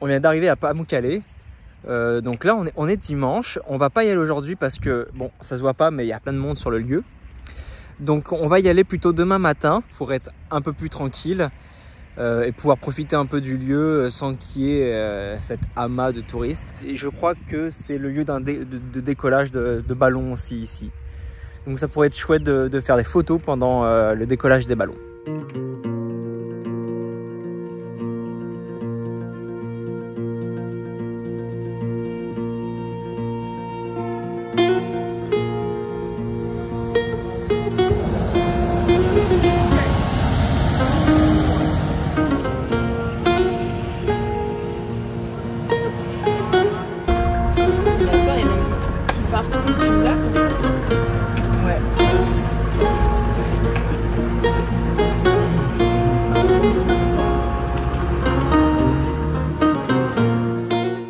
On vient d'arriver à Pamukkale. Donc là on est dimanche. On va pas y aller aujourd'hui parce que bon, ça se voit pas, mais il y a plein de monde sur le lieu. Donc on va y aller plutôt demain matin pour être un peu plus tranquille et pouvoir profiter un peu du lieu sans qu'il y ait cet amas de touristes. Et je crois que c'est le lieu de décollage de ballons aussi ici. Donc ça pourrait être chouette de faire des photos pendant le décollage des ballons.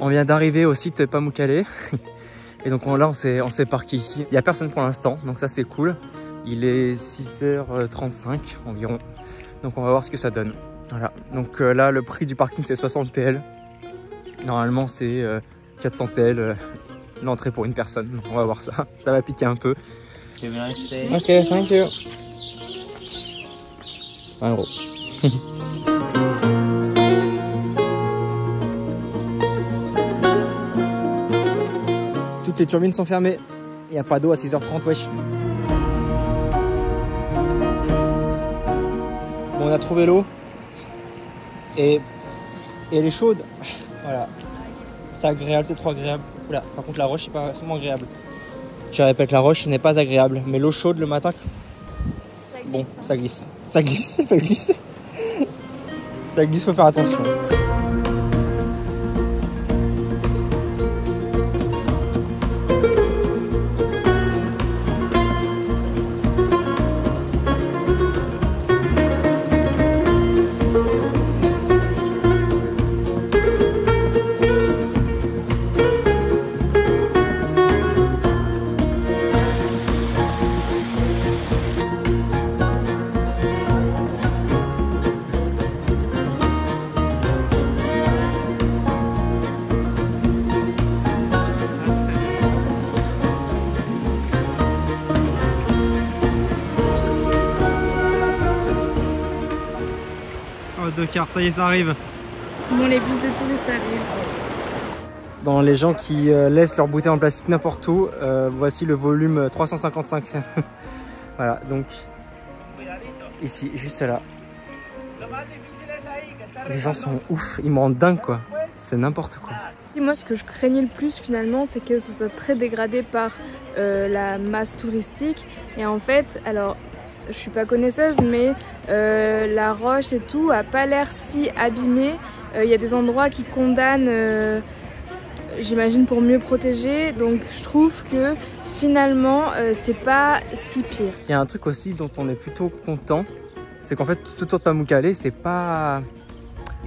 On vient d'arriver au site Pamukkale et donc là on s'est parqué ici. Il n'y a personne pour l'instant, donc ça c'est cool. Il est 6h35 environ, donc on va voir ce que ça donne. Voilà, donc là le prix du parking c'est 60 TL. Normalement c'est 400 TL l'entrée pour une personne, donc on va voir ça. Ça va piquer un peu. Ok, thank you. 20 €. Toutes les turbines sont fermées. Il n'y a pas d'eau à 6h30, wesh. Bon, on a trouvé l'eau. Et elle est chaude. Voilà. C'est agréable, c'est trop agréable. Oula, par contre la roche, c'est pas seulement agréable. Je répète, la roche n'est pas agréable. Mais l'eau chaude le matin, bon, ça glisse. Ça glisse, ça peut glisser. Ça glisse, faut faire attention. De car, ça y est, ça arrive. Bon, les bus de touristes arrivent. Dans les gens qui laissent leur bouteille en plastique n'importe où, voici le volume 355. Voilà, donc ici, juste là. Les gens sont ouf, ils me rendent dingue quoi. C'est n'importe quoi. Et moi, ce que je craignais le plus finalement, c'est que ce soit très dégradé par la masse touristique. Et en fait, alors, je suis pas connaisseuse, mais la roche et tout a pas l'air si abîmée. Il y a des endroits qui condamnent, j'imagine, pour mieux protéger. Donc je trouve que finalement, c'est pas si pire. Il y a un truc aussi dont on est plutôt content, c'est qu'en fait tout autour de Pamukkale, c'est pas...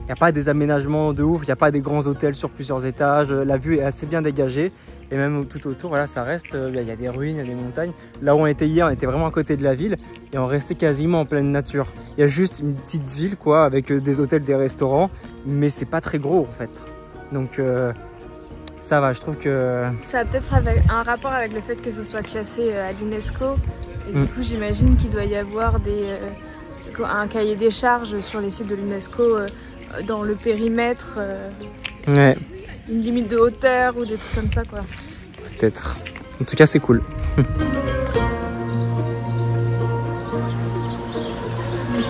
Il n'y a pas des aménagements de ouf, il n'y a pas des grands hôtels sur plusieurs étages, la vue est assez bien dégagée. Et même tout autour, voilà, ça reste, il y a des ruines, il y a des montagnes. Là où on était hier, on était vraiment à côté de la ville et on restait quasiment en pleine nature. Il y a juste une petite ville, quoi, avec des hôtels, des restaurants, mais c'est pas très gros en fait. Donc ça va, je trouve que... Ça a peut-être un rapport avec le fait que ce soit classé à l'UNESCO. Et du coup, j'imagine qu'il doit y avoir un cahier des charges sur les sites de l'UNESCO dans le périmètre. Ouais. Une limite de hauteur ou des trucs comme ça quoi. Peut-être. En tout cas c'est cool. Donc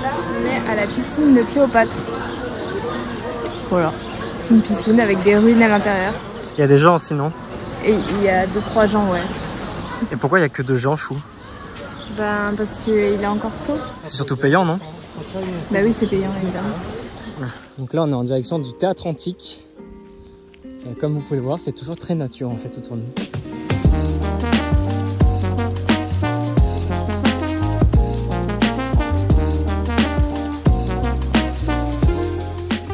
là on est à la piscine de Cléopâtre. Voilà. C'est une piscine avec des ruines à l'intérieur. Il y a des gens aussi non? Et il y a 2-3 gens ouais. Et pourquoi il n'y a que 2 gens Chou? Ben parce qu'il est encore tôt. C'est surtout payant non? Bah oui c'est payant évidemment. Donc là on est en direction du théâtre antique. Comme vous pouvez le voir, c'est toujours très nature en fait autour de nous.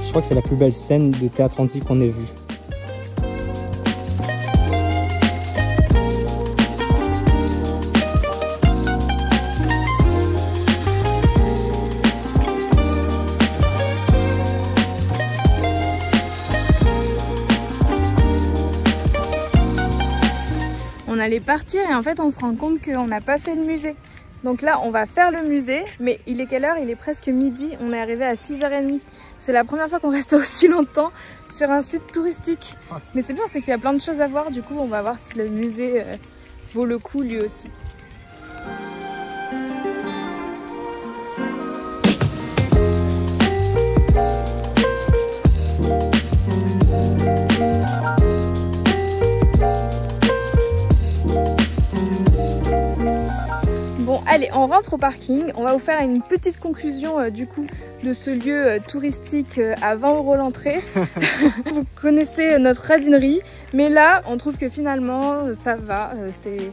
Je crois que c'est la plus belle scène de théâtre antique qu'on ait vue. on allait partir et en fait on se rend compte qu'on n'a pas fait le musée. Donc là on va faire le musée, mais il est quelle heure? Il est presque midi, on est arrivé à 6h30. C'est la première fois qu'on reste aussi longtemps sur un site touristique. Mais c'est bien, c'est qu'il y a plein de choses à voir, du coup on va voir si le musée vaut le coup lui aussi. Bon allez, on rentre au parking, on va vous faire une petite conclusion du coup de ce lieu touristique à 20 € l'entrée. Vous connaissez notre radinerie, mais là on trouve que finalement ça va,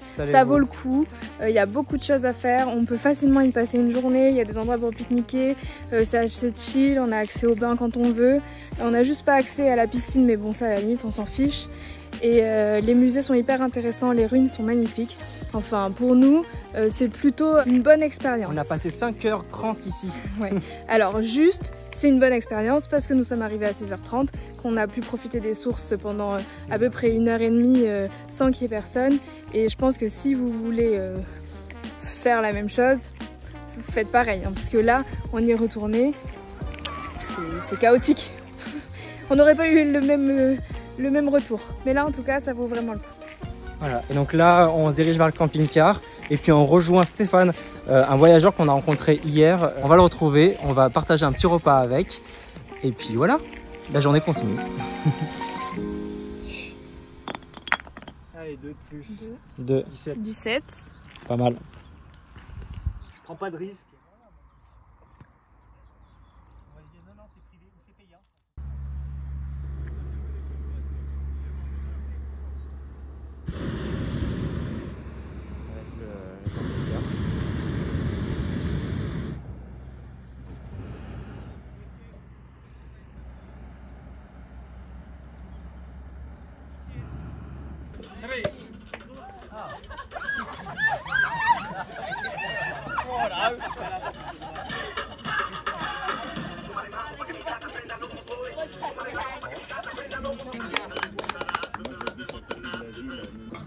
ça vaut le coup. Il y a beaucoup de choses à faire, on peut facilement y passer une journée, il y a des endroits pour pique-niquer, c'est assez chill, on a accès au bain quand on veut. On n'a juste pas accès à la piscine, mais bon ça à la limite on s'en fiche. Et les musées sont hyper intéressants, les ruines sont magnifiques. Enfin pour nous c'est plutôt une bonne expérience. On a passé 5h30 ici. Ouais. Alors juste c'est une bonne expérience parce que nous sommes arrivés à 6h30, qu'on a pu profiter des sources pendant à peu près 1h30 sans qu'il y ait personne. Et je pense que si vous voulez faire la même chose, faites pareil, hein, parce que là on y est retourné, c'est chaotique. On n'aurait pas eu le même retour, mais là en tout cas ça vaut vraiment le coup. Voilà, et donc là on se dirige vers le camping-car et puis on rejoint Stéphane, un voyageur qu'on a rencontré hier. On va le retrouver, on va partager un petit repas avec et puis voilà, la journée continue. Allez, 2 de plus. 2. 17. Pas mal. Je prends pas de risque.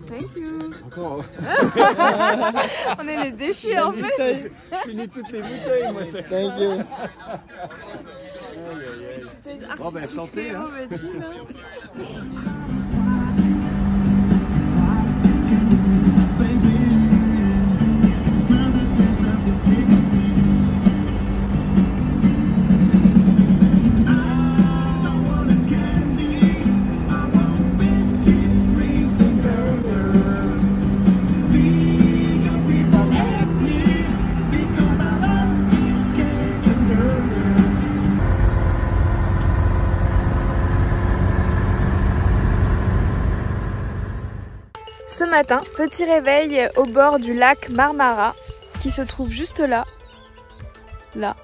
Thank you. Encore. On est les déchus en fait. Je finis toutes les bouteilles, moi. Ça. Thank you. Bon ben santé. Hein. Ce matin, petit réveil au bord du lac Marmara qui se trouve juste là. Là.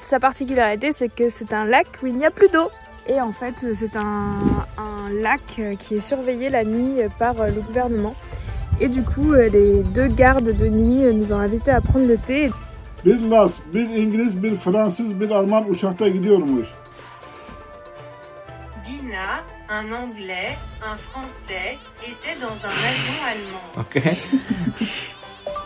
Sa particularité, c'est que c'est un lac où il n'y a plus d'eau. Et en fait, c'est un lac qui est surveillé la nuit par le gouvernement. Et du coup, les 2 gardes de nuit nous ont invités à prendre le thé. Bir Las, bir İngiliz, bir Fransız, bir Alman uçakta gidiyormuş. Dina, un Anglais, un Français étaient dans un avion allemand. Ok.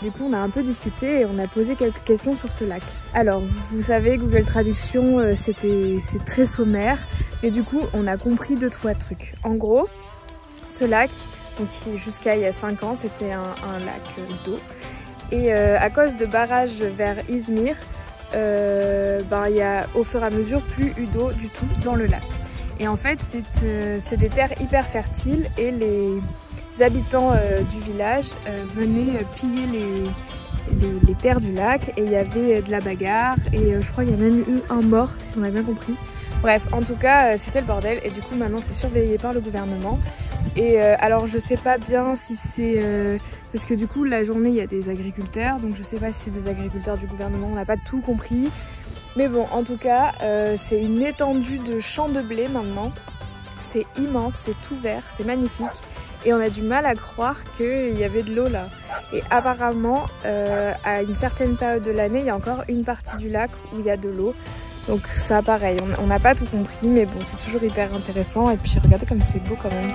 Du coup, on a un peu discuté et on a posé quelques questions sur ce lac. Alors, vous savez, Google Traduction, c'est très sommaire. Et du coup, on a compris 2-3 trucs. En gros, ce lac, donc jusqu'à il y a 5 ans, c'était un lac d'eau. Et à cause de barrages vers Izmir, il y a au fur et à mesure plus eu d'eau du tout dans le lac. Et en fait, c'est des terres hyper fertiles et les habitants du village venaient piller les terres du lac et il y avait de la bagarre et je crois qu'il y a même eu un mort si on a bien compris. Bref, en tout cas, c'était le bordel et du coup maintenant c'est surveillé par le gouvernement. Et alors je sais pas bien si c'est... parce que du coup la journée il y a des agriculteurs, donc je sais pas si c'est des agriculteurs du gouvernement, on n'a pas tout compris. Mais bon, en tout cas, c'est une étendue de champs de blé maintenant. C'est immense, c'est tout vert, c'est magnifique. Et on a du mal à croire qu'il y avait de l'eau là. Et apparemment, à une certaine période de l'année, il y a encore une partie du lac où il y a de l'eau. Donc ça, pareil, on n'a pas tout compris, mais bon, c'est toujours hyper intéressant. Et puis regardez comme c'est beau quand même.